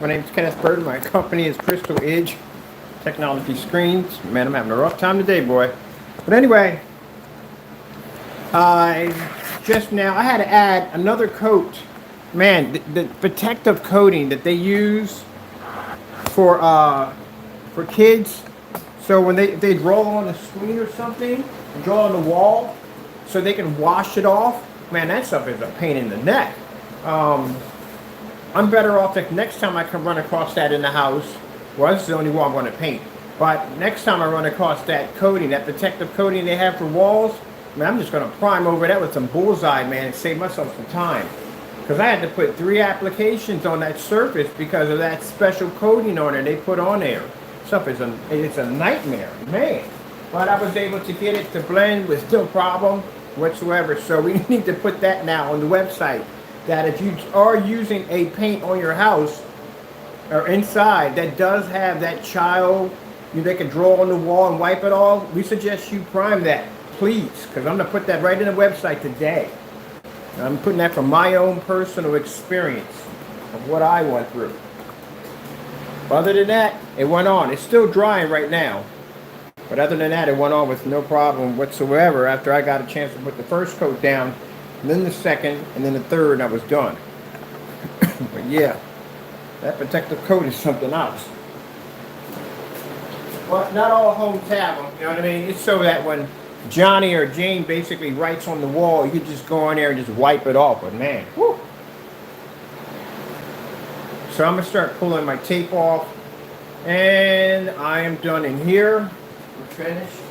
My name is Kenneth Bird. My company is Crystal Edge Technology Screens. Man, I'm having a rough time today, boy. But anyway, I had to add another coat. Man, the protective coating that they use for kids. So when they draw on a screen or something, draw on the wall, so they can wash it off. Man, that stuff is a pain in the neck. I'm better off if next time I can run across that in the house. Well, this is the only wall I'm going to paint. But next time I run across that coating, that protective coating they have for walls, man, I'm just going to prime over that with some bullseye, man, and save myself some time. Because I had to put 3 applications on that surface because of that special coating on it they put on there. Stuff is it's a nightmare, man. But I was able to get it to blend with no problem whatsoever. So we need to put that now on the website. That if you are using a paint on your house or inside that does have that child, they can draw on the wall and wipe it all, we suggest you prime that, please, because I'm going to put that right in the website today. And I'm putting that from my own personal experience of what I went through. Other than that, it went on. It's still drying right now. But other than that, it went on with no problem whatsoever after I got a chance to put the first coat down, and then the second, and then the third, and I was done. But yeah, that protective coat is something else. Well, not all homes have them, you know what I mean? It's so that when Johnny or Jane basically writes on the wall, you just go in there and just wipe it off. But man, whew. So I'm going to start pulling my tape off. And I am done in here. We're finished.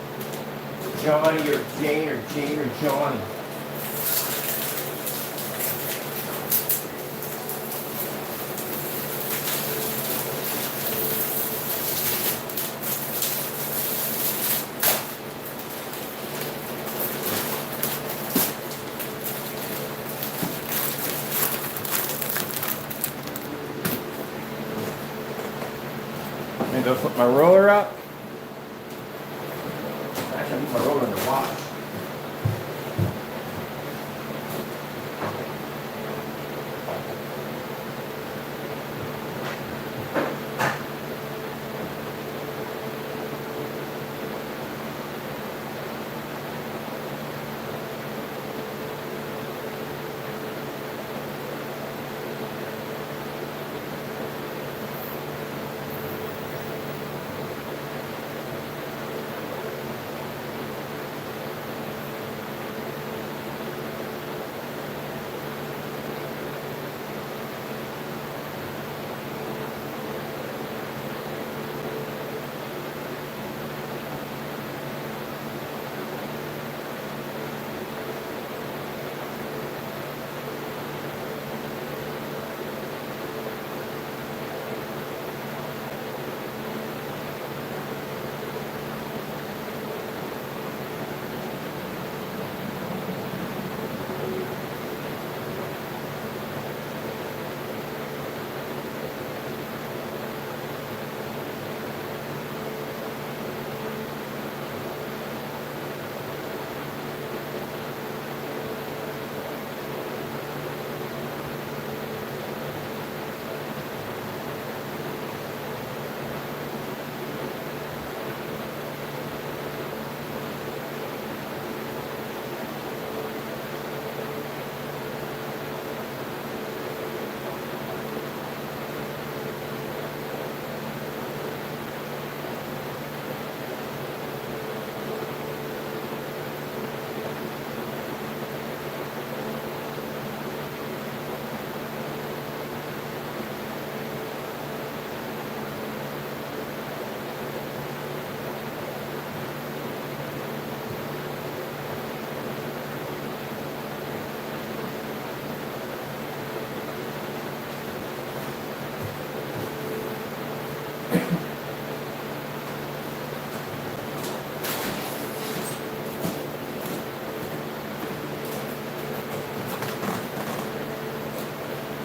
Johnny or Jane or Jane or Johnny. And I'll put my roller up. Actually, I put my roller in the wash.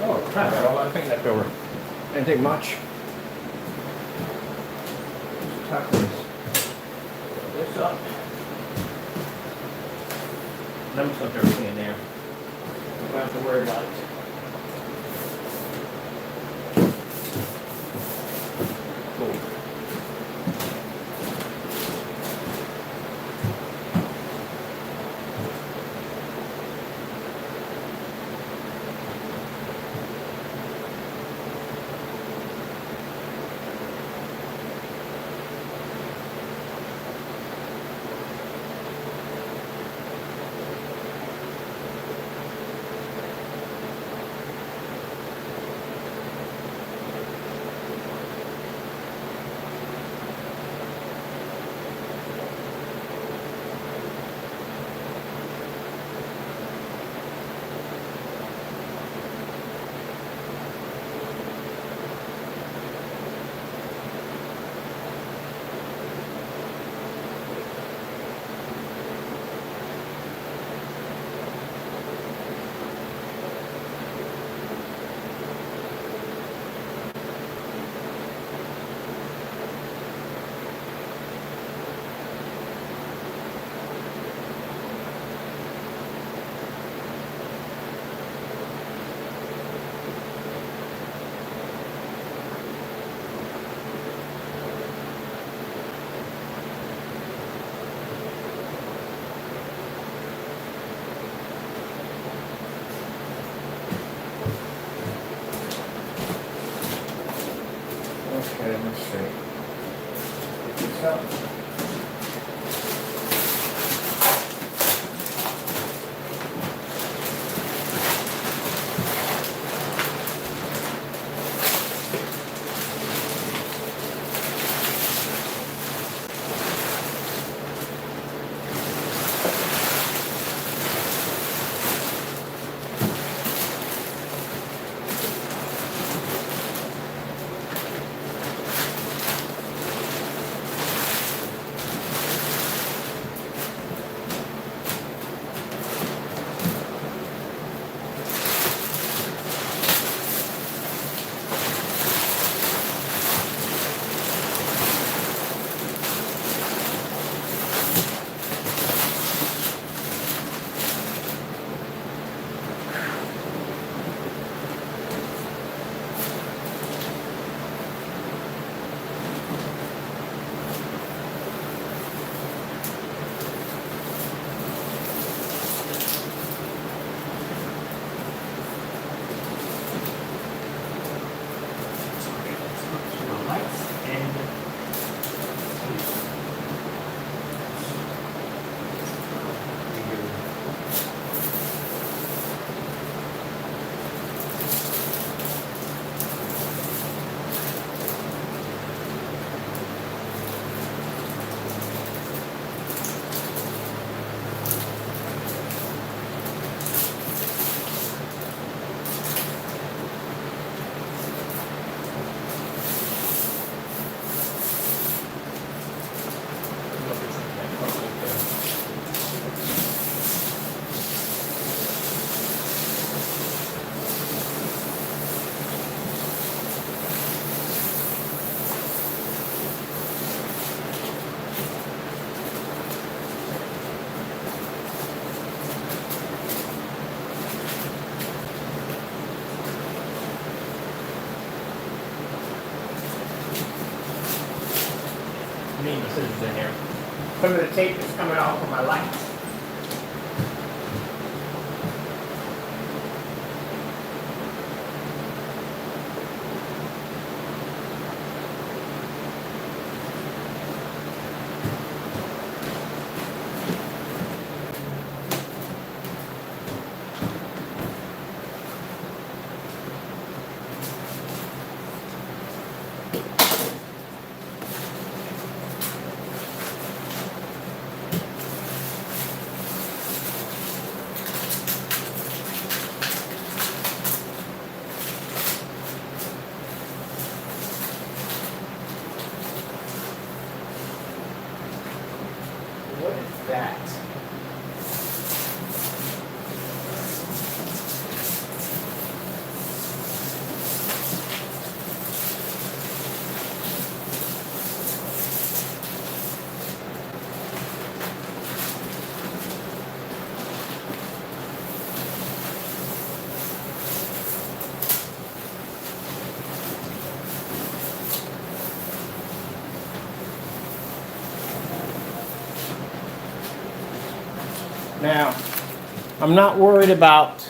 Oh, crap, I got a lot of paint left over. Didn't take much. Just tuck this up. Let me stuff everything in there. Don't have to worry about it. Okay, let's see. Get this up. Scissors in here. Some of the tape is coming off of my lights. What is that? Now, I'm not worried about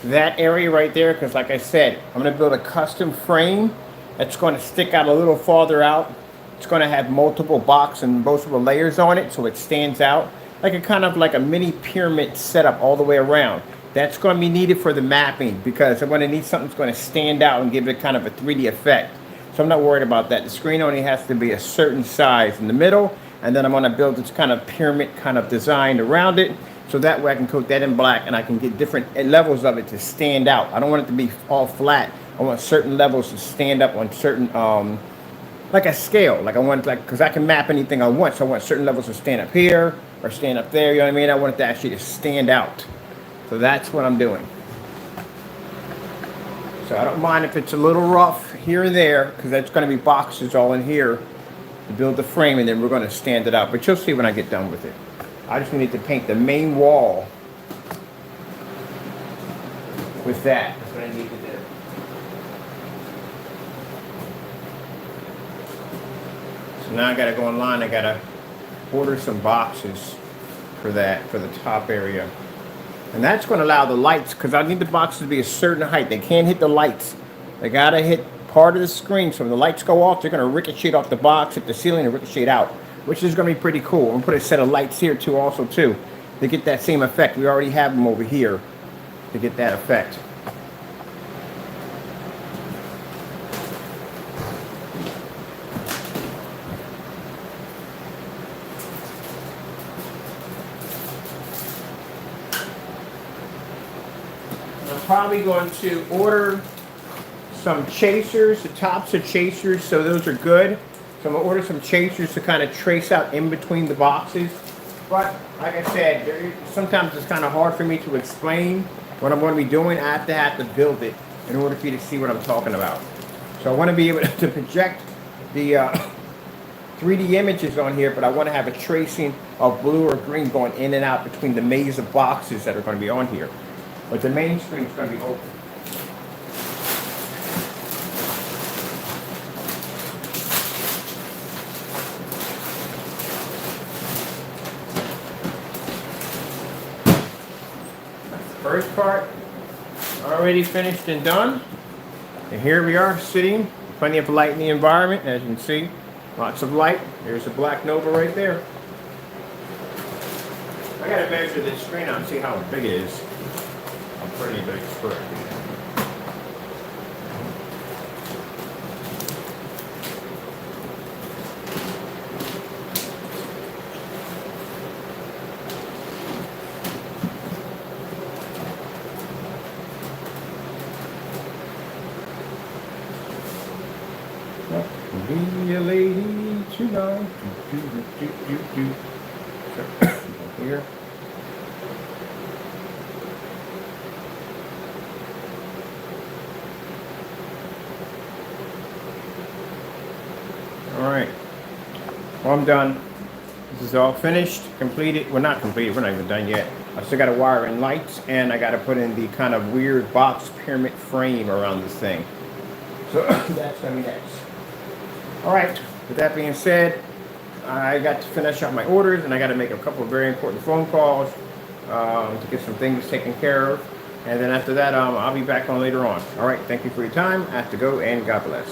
that area right there because, like I said, I'm going to build a custom frame that's going to stick out a little farther out. It's going to have multiple boxes and multiple layers on it so it stands out like a kind of like a mini pyramid setup all the way around. That's going to be needed for the mapping because I'm going to need something that's going to stand out and give it kind of a 3D effect. So I'm not worried about that. The screen only has to be a certain size in the middle, and then I'm going to build this kind of pyramid kind of design around it, so that way I can coat that in black and I can get different levels of it to stand out. I don't want it to be all flat. I want certain levels to stand up on certain, like a scale. Like I want, like, because I can map anything I want, so I want certain levels to stand up here or stand up there, you know what I mean? I want it to actually just stand out. So that's what I'm doing. So I don't mind if it's a little rough here and there, because that's going to be boxes all in here to build the frame, and then we're going to stand it out. But you'll see when I get done with it. I just need to paint the main wall with that. That's what I need to do. So now I got to go online. I got to order some boxes for that, for the top area. And that's going to allow the lights, because I need the boxes to be a certain height. They can't hit the lights. They got to hit part of the screen. So when the lights go off, they're going to ricochet off the box at the ceiling and ricochet out, which is going to be pretty cool. I'm going to put a set of lights here too, also too, to get that same effect. We already have them over here to get that effect. I'm probably going to order some chasers. The tops are chasers, so those are good. So I'm going to order some chasers to kind of trace out in between the boxes. But like I said, sometimes it's kind of hard for me to explain what I'm going to be doing. I have to build it in order for you to see what I'm talking about. So I want to be able to project the 3D images on here, but I want to have a tracing of blue or green going in and out between the maze of boxes that are going to be on here. But the main screen is going to be open. First part already finished and done, and here we are sitting, plenty of light in the environment, as you can see, lots of light. There's a Black Nova right there. I gotta measure this screen out and see how big it is. I'm pretty big square. Be a lady tonight. Here. All right. Well, I'm done. This is all finished, completed. Well, not completed. We're not even done yet. I still got to wire in lights, and I got to put in the kind of weird box pyramid frame around this thing. So that's going to be next. All right, with that being said, I got to finish up my orders, and I got to make a couple of very important phone calls to get some things taken care of. And then after that, I'll be back on later on. All right, thank you for your time. I have to go, and God bless.